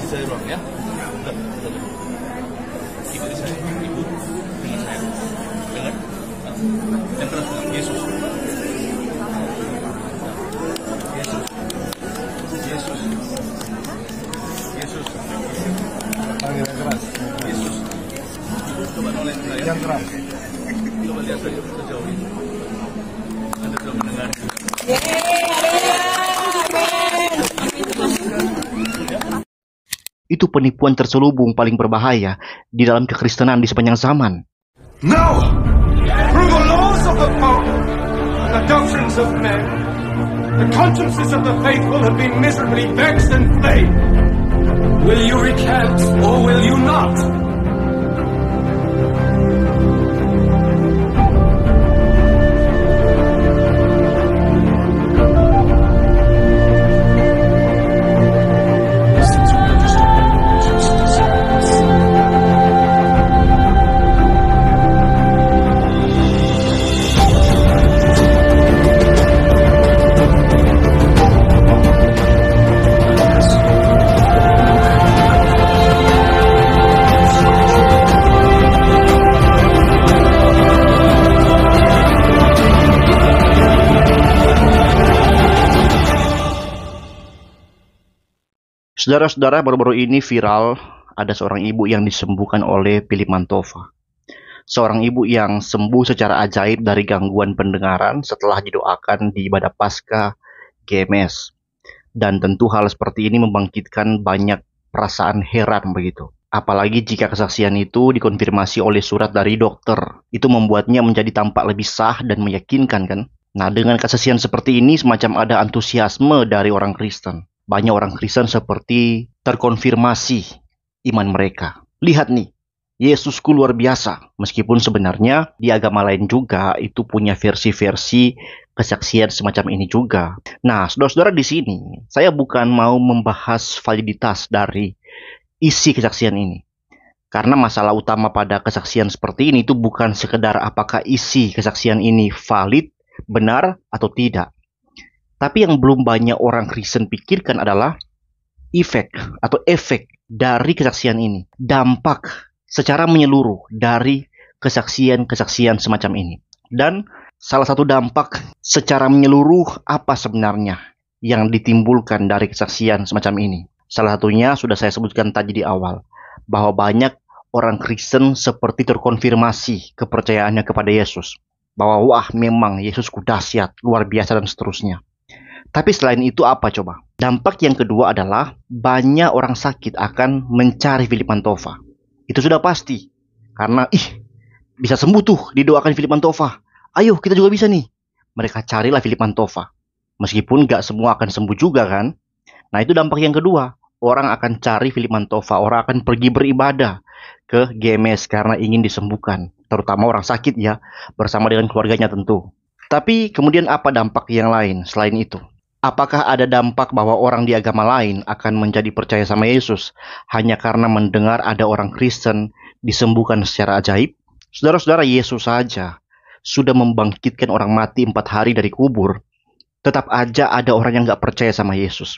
kasih saya ruang ya. Bentar. Ibu di saya, ibu dengan saya. Dengar? Yang keras dengan Yesus. Yesus. Yesus. Yesus. Panggil yang keras. Yesus. Ibu coba noleh saya. Yang keras. Coba lihat saya sejauh ini. Anda sudah mendengar. Itu penipuan terselubung paling berbahaya di dalam kekristenan di sepanjang zaman. No! Through the laws of the Pope and the doctrines of men, the consciences of the faithful have been miserably vexed and plagued. Will you recant or will you not? Saudara-saudara, baru-baru ini viral ada seorang ibu yang disembuhkan oleh Philip Mantova. Seorang ibu yang sembuh secara ajaib dari gangguan pendengaran setelah didoakan di ibadah Paskah GMS. Dan tentu hal seperti ini membangkitkan banyak perasaan heran begitu. Apalagi jika kesaksian itu dikonfirmasi oleh surat dari dokter. Itu membuatnya menjadi tampak lebih sah dan meyakinkan kan. Nah, dengan kesaksian seperti ini semacam ada antusiasme dari orang Kristen. Banyak orang Kristen seperti terkonfirmasi iman mereka. Lihat nih, Yesusku luar biasa. Meskipun sebenarnya di agama lain juga itu punya versi-versi kesaksian semacam ini juga. Nah, saudara-saudara, di sini saya bukan mau membahas validitas dari isi kesaksian ini. Karena masalah utama pada kesaksian seperti ini itu bukan sekedar apakah isi kesaksian ini valid, benar, atau tidak. Tapi yang belum banyak orang Kristen pikirkan adalah efek dari kesaksian ini. Dampak secara menyeluruh dari kesaksian-kesaksian semacam ini. Dan salah satu dampak secara menyeluruh apa sebenarnya yang ditimbulkan dari kesaksian semacam ini. Salah satunya sudah saya sebutkan tadi di awal. Bahwa banyak orang Kristen seperti terkonfirmasi kepercayaannya kepada Yesus. Bahwa wah memang Yesusku dahsyat, luar biasa dan seterusnya. Tapi selain itu apa coba? Dampak yang kedua adalah banyak orang sakit akan mencari Philip Mantova. Itu sudah pasti. Karena bisa sembuh tuh didoakan Philip Mantova. Ayo kita juga bisa nih. Mereka carilah Philip Mantova. Meskipun gak semua akan sembuh juga kan. Nah itu dampak yang kedua. Orang akan cari Philip Mantova. Orang akan pergi beribadah ke GMS karena ingin disembuhkan. Terutama orang sakit ya. Bersama dengan keluarganya tentu. Tapi kemudian apa dampak yang lain selain itu? Apakah ada dampak bahwa orang di agama lain akan menjadi percaya sama Yesus hanya karena mendengar ada orang Kristen disembuhkan secara ajaib? Saudara-saudara, Yesus saja sudah membangkitkan orang mati 4 hari dari kubur. Tetap aja ada orang yang gak percaya sama Yesus.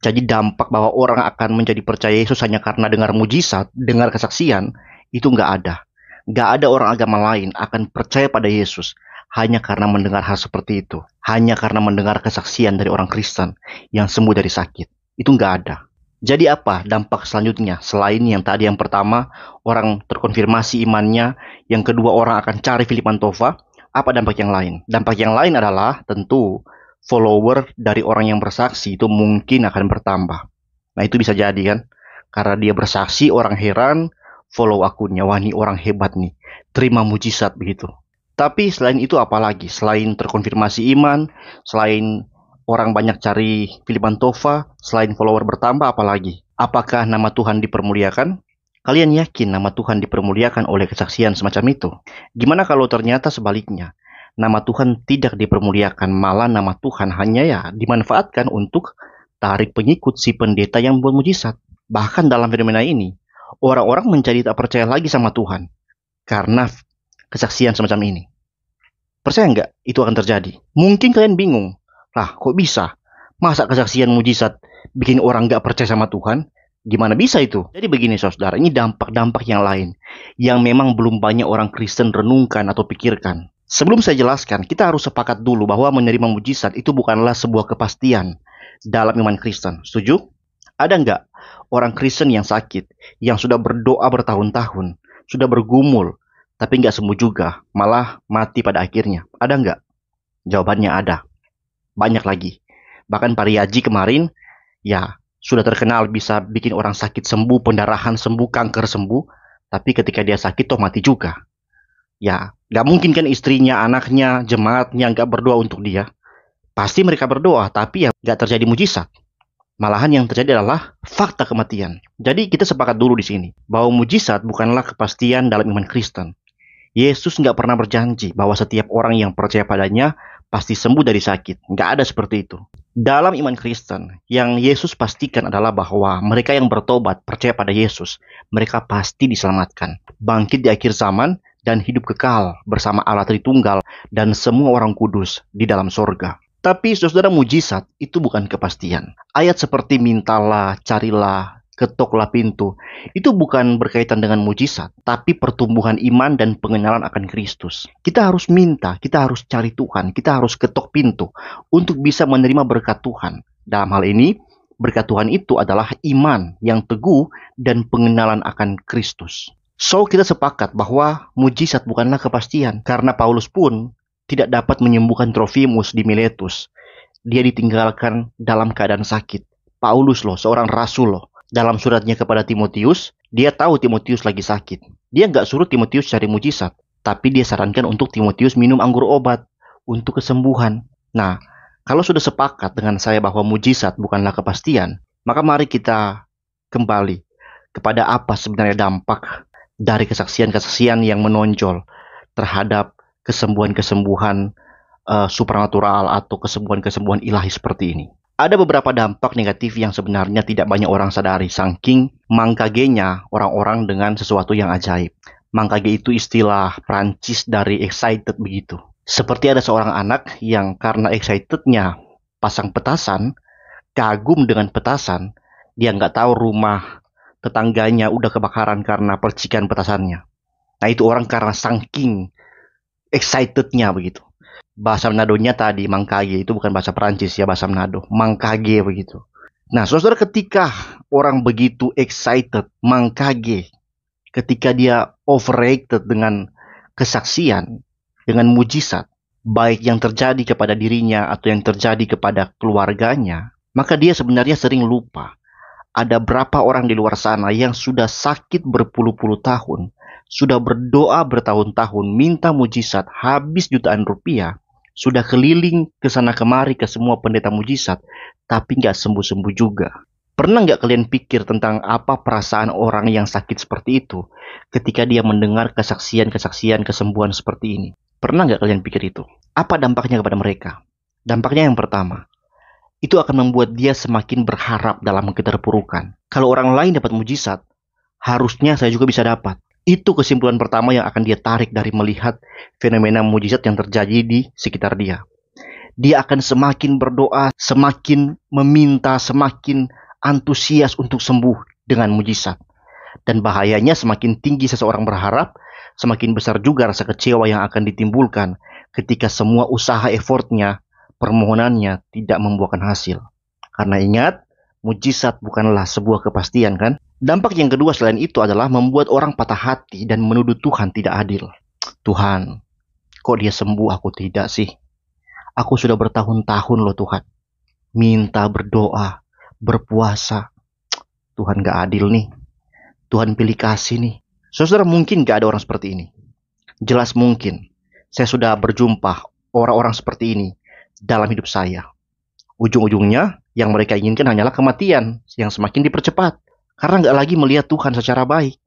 Jadi dampak bahwa orang akan menjadi percaya Yesus hanya karena dengar mujizat, dengar kesaksian, itu gak ada. Gak ada orang agama lain akan percaya pada Yesus hanya karena mendengar hal seperti itu. Hanya karena mendengar kesaksian dari orang Kristen yang sembuh dari sakit. Itu nggak ada. Jadi apa dampak selanjutnya? Selain yang tadi yang pertama, orang terkonfirmasi imannya. Yang kedua, orang akan cari Philip Mantova. Apa dampak yang lain? Dampak yang lain adalah tentu follower dari orang yang bersaksi itu mungkin akan bertambah. Nah itu bisa jadi kan. Karena dia bersaksi, orang heran, follow akunnya. Wah ini orang hebat nih. Terima mujizat begitu. Tapi selain itu apa lagi? Selain terkonfirmasi iman, selain orang banyak cari Philip Mantova, selain follower bertambah apa lagi? Apakah nama Tuhan dipermuliakan? Kalian yakin nama Tuhan dipermuliakan oleh kesaksian semacam itu? Gimana kalau ternyata sebaliknya? Nama Tuhan tidak dipermuliakan, malah nama Tuhan hanya ya dimanfaatkan untuk tarik pengikut si pendeta yang buat mujizat. Bahkan dalam fenomena ini, orang-orang menjadi tak percaya lagi sama Tuhan. Karena kesaksian semacam ini. Percaya nggak itu akan terjadi? Mungkin kalian bingung. Lah kok bisa? Masa kesaksian mujizat bikin orang nggak percaya sama Tuhan? Gimana bisa itu? Jadi begini saudara, ini dampak-dampak yang lain yang memang belum banyak orang Kristen renungkan atau pikirkan. Sebelum saya jelaskan, kita harus sepakat dulu bahwa menerima mujizat itu bukanlah sebuah kepastian dalam iman Kristen. Setuju? Ada nggak orang Kristen yang sakit, yang sudah berdoa bertahun-tahun, sudah bergumul, tapi nggak sembuh juga, malah mati pada akhirnya? Ada nggak? Jawabannya ada. Banyak lagi. Bahkan Pariyaji kemarin, ya sudah terkenal bisa bikin orang sakit sembuh, pendarahan sembuh, kanker sembuh, tapi ketika dia sakit toh mati juga. Ya, nggak mungkin kan istrinya, anaknya, jemaatnya nggak berdoa untuk dia. Pasti mereka berdoa, tapi ya nggak terjadi mujizat. Malahan yang terjadi adalah fakta kematian. Jadi kita sepakat dulu di sini, bahwa mujizat bukanlah kepastian dalam iman Kristen. Yesus nggak pernah berjanji bahwa setiap orang yang percaya padanya pasti sembuh dari sakit. Nggak ada seperti itu. Dalam iman Kristen, yang Yesus pastikan adalah bahwa mereka yang bertobat, percaya pada Yesus, mereka pasti diselamatkan, bangkit di akhir zaman, dan hidup kekal bersama Allah Tritunggal dan semua orang kudus di dalam sorga. Tapi saudara, mujizat itu bukan kepastian. Ayat seperti mintalah, carilah, ketoklah pintu, itu bukan berkaitan dengan mujizat, tapi pertumbuhan iman dan pengenalan akan Kristus. Kita harus minta, kita harus cari Tuhan, kita harus ketok pintu untuk bisa menerima berkat Tuhan. Dalam hal ini, berkat Tuhan itu adalah iman yang teguh dan pengenalan akan Kristus. So, kita sepakat bahwa mujizat bukanlah kepastian, karena Paulus pun tidak dapat menyembuhkan Trofimus di Miletus. Dia ditinggalkan dalam keadaan sakit. Paulus loh, seorang rasul loh. Dalam suratnya kepada Timotius, dia tahu Timotius lagi sakit. Dia nggak suruh Timotius cari mujizat, tapi dia sarankan untuk Timotius minum anggur obat untuk kesembuhan. Nah, kalau sudah sepakat dengan saya bahwa mujizat bukanlah kepastian, maka mari kita kembali kepada apa sebenarnya dampak dari kesaksian-kesaksian yang menonjol terhadap kesembuhan-kesembuhan supranatural atau kesembuhan-kesembuhan ilahi seperti ini. Ada beberapa dampak negatif yang sebenarnya tidak banyak orang sadari, saking mangkagenya orang-orang dengan sesuatu yang ajaib. Mangkage itu istilah Prancis dari excited begitu. Seperti ada seorang anak yang karena excitednya pasang petasan, kagum dengan petasan, dia nggak tahu rumah tetangganya udah kebakaran karena percikan petasannya. Nah, itu orang karena saking excitednya begitu. Bahasa Manadonya tadi, mangkage, itu bukan bahasa Perancis ya, bahasa Manado. Mangkage begitu. Nah, saudara, ketika orang begitu excited, mangkage, ketika dia overrated dengan kesaksian, dengan mujizat, baik yang terjadi kepada dirinya atau yang terjadi kepada keluarganya, maka dia sebenarnya sering lupa. Ada berapa orang di luar sana yang sudah sakit berpuluh-puluh tahun, sudah berdoa bertahun-tahun, minta mujizat, habis jutaan rupiah, sudah keliling ke sana kemari ke semua pendeta mujizat, tapi nggak sembuh-sembuh juga. Pernah nggak kalian pikir tentang apa perasaan orang yang sakit seperti itu ketika dia mendengar kesaksian-kesaksian kesembuhan seperti ini? Pernah nggak kalian pikir itu? Apa dampaknya kepada mereka? Dampaknya yang pertama, itu akan membuat dia semakin berharap dalam keterpurukan. Kalau orang lain dapat mujizat, harusnya saya juga bisa dapat. Itu kesimpulan pertama yang akan dia tarik dari melihat fenomena mujizat yang terjadi di sekitar dia. Dia akan semakin berdoa, semakin meminta, semakin antusias untuk sembuh dengan mujizat. Dan bahayanya semakin tinggi seseorang berharap, semakin besar juga rasa kecewa yang akan ditimbulkan ketika semua usaha effortnya, permohonannya tidak membuahkan hasil. Karena ingat, mujizat bukanlah sebuah kepastian kan? Dampak yang kedua selain itu adalah membuat orang patah hati dan menuduh Tuhan tidak adil. Tuhan, kok dia sembuh aku tidak sih? Aku sudah bertahun-tahun loh Tuhan. Minta, berdoa, berpuasa. Tuhan gak adil nih. Tuhan pilih kasih nih. Saudara, mungkin gak ada orang seperti ini. Jelas mungkin. Saya sudah berjumpa orang-orang seperti ini dalam hidup saya. Ujung-ujungnya yang mereka inginkan hanyalah kematian yang semakin dipercepat. Karena nggak lagi melihat Tuhan secara baik.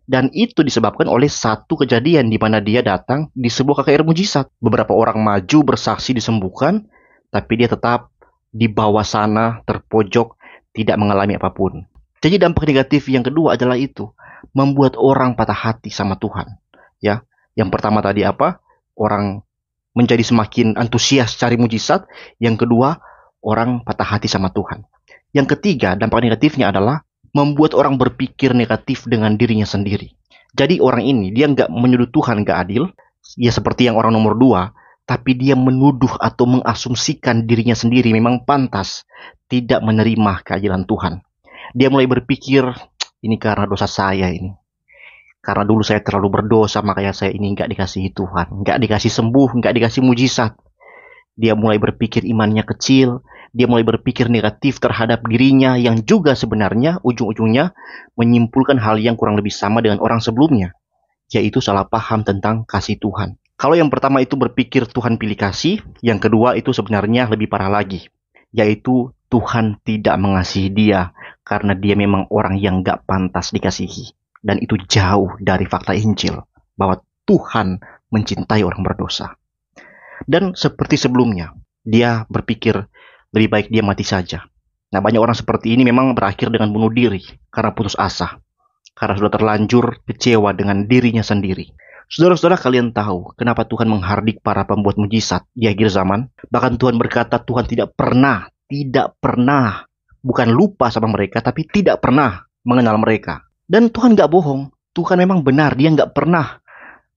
Dan itu disebabkan oleh satu kejadian di mana dia datang di sebuah KKR mujizat. Beberapa orang maju bersaksi disembuhkan, tapi dia tetap di bawah sana, terpojok, tidak mengalami apapun. Jadi dampak negatif yang kedua adalah itu, membuat orang patah hati sama Tuhan. Ya, yang pertama tadi apa? Orang menjadi semakin antusias cari mujizat. Yang kedua, orang patah hati sama Tuhan. Yang ketiga, dampak negatifnya adalah membuat orang berpikir negatif dengan dirinya sendiri. Jadi orang ini, dia nggak menyudut Tuhan nggak adil, ya seperti yang orang nomor 2, tapi dia menuduh atau mengasumsikan dirinya sendiri memang pantas tidak menerima keadilan Tuhan. Dia mulai berpikir, ini karena dosa saya ini. Karena dulu saya terlalu berdosa, makanya saya ini nggak dikasihi Tuhan. Nggak dikasih sembuh, nggak dikasih mujizat. Dia mulai berpikir imannya kecil. Dia mulai berpikir negatif terhadap dirinya yang juga sebenarnya ujung-ujungnya menyimpulkan hal yang kurang lebih sama dengan orang sebelumnya. Yaitu salah paham tentang kasih Tuhan. Kalau yang pertama itu berpikir Tuhan pilih kasih, yang kedua itu sebenarnya lebih parah lagi. Yaitu Tuhan tidak mengasihi dia karena dia memang orang yang nggak pantas dikasihi. Dan itu jauh dari fakta Injil bahwa Tuhan mencintai orang berdosa. Dan seperti sebelumnya, dia berpikir lebih baik dia mati saja. Nah, banyak orang seperti ini memang berakhir dengan bunuh diri karena putus asa. Karena sudah terlanjur kecewa dengan dirinya sendiri. Saudara-saudara, kalian tahu kenapa Tuhan menghardik para pembuat mujizat di akhir zaman? Bahkan Tuhan berkata Tuhan tidak pernah, bukan lupa sama mereka, tapi tidak pernah mengenal mereka. Dan Tuhan gak bohong. Tuhan memang benar. Dia gak pernah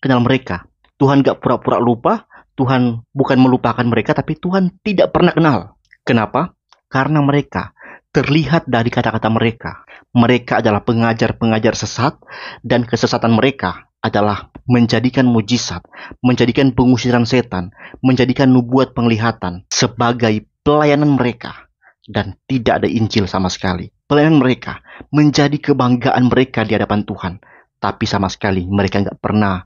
kenal mereka. Tuhan gak pura-pura lupa. Tuhan bukan melupakan mereka, tapi Tuhan tidak pernah kenal. Kenapa? Karena mereka terlihat dari kata-kata mereka. Mereka adalah pengajar-pengajar sesat. Dan kesesatan mereka adalah menjadikan mujizat, menjadikan pengusiran setan, menjadikan nubuat penglihatan sebagai pelayanan mereka. Dan tidak ada Injil sama sekali. Pelayanan mereka menjadi kebanggaan mereka di hadapan Tuhan. Tapi sama sekali mereka nggak pernah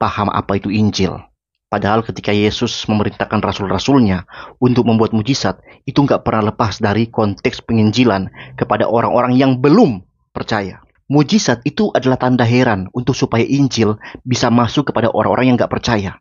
paham apa itu Injil. Padahal ketika Yesus memerintahkan rasul-rasulnya untuk membuat mujizat, itu nggak pernah lepas dari konteks penginjilan kepada orang-orang yang belum percaya. Mujizat itu adalah tanda heran untuk supaya Injil bisa masuk kepada orang-orang yang nggak percaya.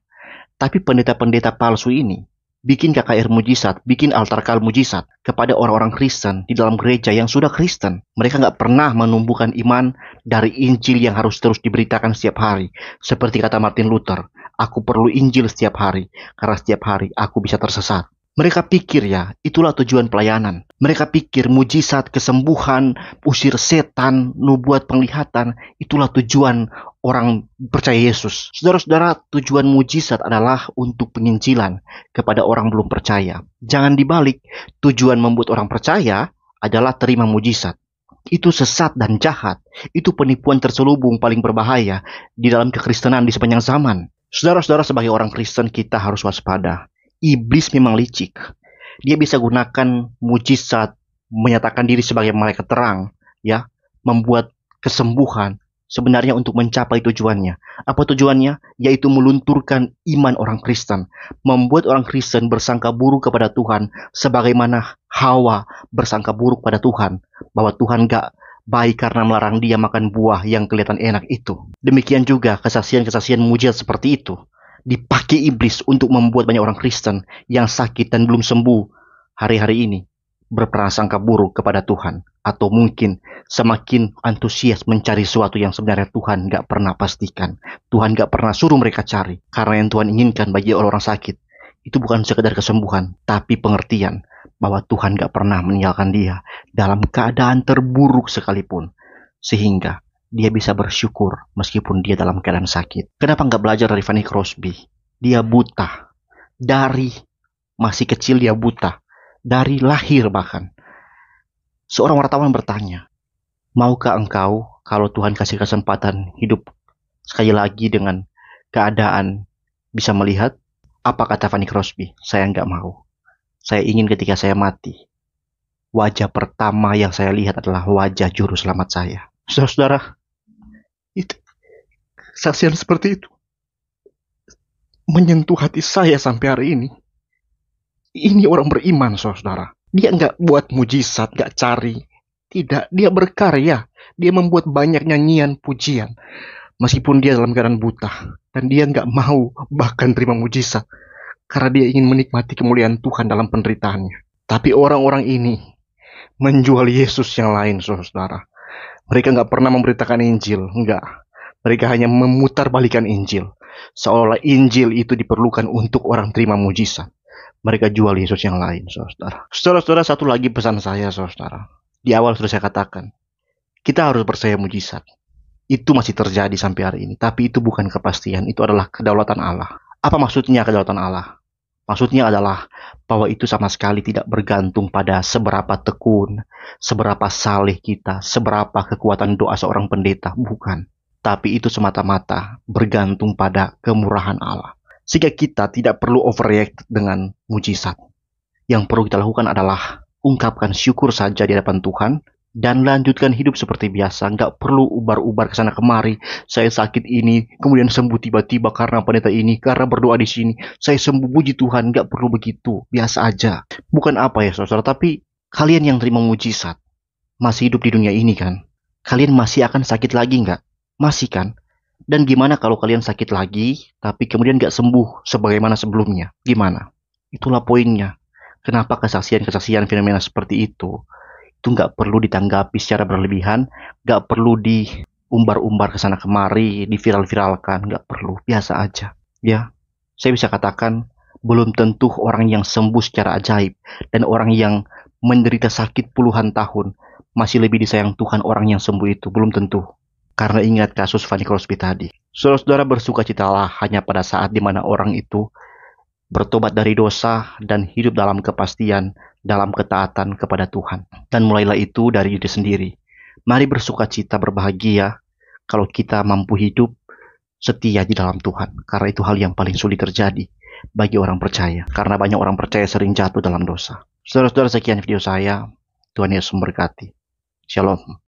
Tapi pendeta-pendeta palsu ini bikin KKR mujizat, bikin altar kal mujizat kepada orang-orang Kristen di dalam gereja yang sudah Kristen. Mereka nggak pernah menumbuhkan iman dari Injil yang harus terus diberitakan setiap hari. Seperti kata Martin Luther, aku perlu Injil setiap hari, karena setiap hari aku bisa tersesat. Mereka pikir ya, itulah tujuan pelayanan. Mereka pikir mujizat, kesembuhan, usir setan, nubuat penglihatan, itulah tujuan orang percaya Yesus. Saudara-saudara, tujuan mujizat adalah untuk penginjilan kepada orang belum percaya. Jangan dibalik, tujuan membuat orang percaya adalah terima mujizat. Itu sesat dan jahat. Itu penipuan terselubung paling berbahaya di dalam kekristenan di sepanjang zaman. Saudara-saudara, sebagai orang Kristen kita harus waspada. Iblis memang licik. Dia bisa gunakan mujizat, menyatakan diri sebagai malaikat terang, ya, membuat kesembuhan sebenarnya untuk mencapai tujuannya. Apa tujuannya? Yaitu melunturkan iman orang Kristen, membuat orang Kristen bersangka buruk kepada Tuhan, sebagaimana Hawa bersangka buruk pada Tuhan, bahwa Tuhan gak baik karena melarang dia makan buah yang kelihatan enak itu. Demikian juga kesaksian-kesaksian mujizat seperti itu dipakai iblis untuk membuat banyak orang Kristen yang sakit dan belum sembuh hari-hari ini berprasangka buruk kepada Tuhan, atau mungkin semakin antusias mencari sesuatu yang sebenarnya Tuhan gak pernah pastikan, Tuhan gak pernah suruh mereka cari. Karena yang Tuhan inginkan bagi orang-orang sakit itu bukan sekedar kesembuhan, tapi pengertian bahwa Tuhan gak pernah meninggalkan dia dalam keadaan terburuk sekalipun, sehingga dia bisa bersyukur meskipun dia dalam keadaan sakit. Kenapa nggak belajar dari Fanny Crosby? Dia buta. Dari masih kecil dia buta. Dari lahir bahkan. Seorang wartawan bertanya, maukah engkau kalau Tuhan kasih kesempatan hidup sekali lagi dengan keadaan bisa melihat? Apa kata Fanny Crosby? Saya nggak mau. Saya ingin ketika saya mati, wajah pertama yang saya lihat adalah wajah juru selamat saya. Saudara, itu kesaksian seperti itu menyentuh hati saya sampai hari ini. Ini orang beriman, saudara. Dia nggak buat mujizat, nggak cari. Tidak, dia berkarya. Dia membuat banyak nyanyian, pujian. Meskipun dia dalam keadaan buta. Dan dia nggak mau bahkan terima mujizat. Karena dia ingin menikmati kemuliaan Tuhan dalam penderitaannya. Tapi orang-orang ini menjual Yesus yang lain, saudara. Mereka nggak pernah memberitakan Injil, enggak. Mereka hanya memutarbalikkan Injil. Seolah Injil itu diperlukan untuk orang terima mujizat. Mereka jual Yesus yang lain, saudara. Saudara-saudara, satu lagi pesan saya, saudara. Di awal sudah saya katakan, Kita harus percaya mujizat. Itu masih terjadi sampai hari ini. Tapi itu bukan kepastian. Itu adalah kedaulatan Allah. Apa maksudnya kedaulatan Allah? Maksudnya adalah bahwa itu sama sekali tidak bergantung pada seberapa tekun, seberapa saleh kita, seberapa kekuatan doa seorang pendeta. Bukan. Tapi itu semata-mata bergantung pada kemurahan Allah. Sehingga kita tidak perlu overreact dengan mujizat. Yang perlu kita lakukan adalah ungkapkan syukur saja di hadapan Tuhan dan lanjutkan hidup seperti biasa. Nggak perlu ubar-ubar kesana kemari. Saya sakit ini, kemudian sembuh tiba-tiba karena pendeta ini, karena berdoa di sini. Saya sembuh, puji Tuhan. Nggak perlu begitu. Biasa aja. Bukan apa ya saudara, tapi kalian yang terima mujizat masih hidup di dunia ini kan? Kalian masih akan sakit lagi nggak? Masih kan? Dan gimana kalau kalian sakit lagi, tapi kemudian nggak sembuh sebagaimana sebelumnya? Gimana? Itulah poinnya. Kenapa kesaksian-kesaksian fenomena seperti itu nggak perlu ditanggapi secara berlebihan, nggak perlu diumbar-umbar kesana kemari, diviral-viralkan, nggak perlu, biasa aja. Ya, saya bisa katakan belum tentu orang yang sembuh secara ajaib dan orang yang menderita sakit puluhan tahun masih lebih disayang Tuhan orang yang sembuh itu, belum tentu. Karena ingat kasus Fanny Crosby tadi. Saudara-saudara bersukacitalah hanya pada saat dimana orang itu bertobat dari dosa dan hidup dalam kepastian, dalam ketaatan kepada Tuhan. Dan mulailah itu dari diri sendiri. Mari bersukacita, berbahagia kalau kita mampu hidup setia di dalam Tuhan. Karena itu hal yang paling sulit terjadi bagi orang percaya. Karena banyak orang percaya sering jatuh dalam dosa. Saudara-saudara, sekian video saya. Tuhan Yesus memberkati. Shalom.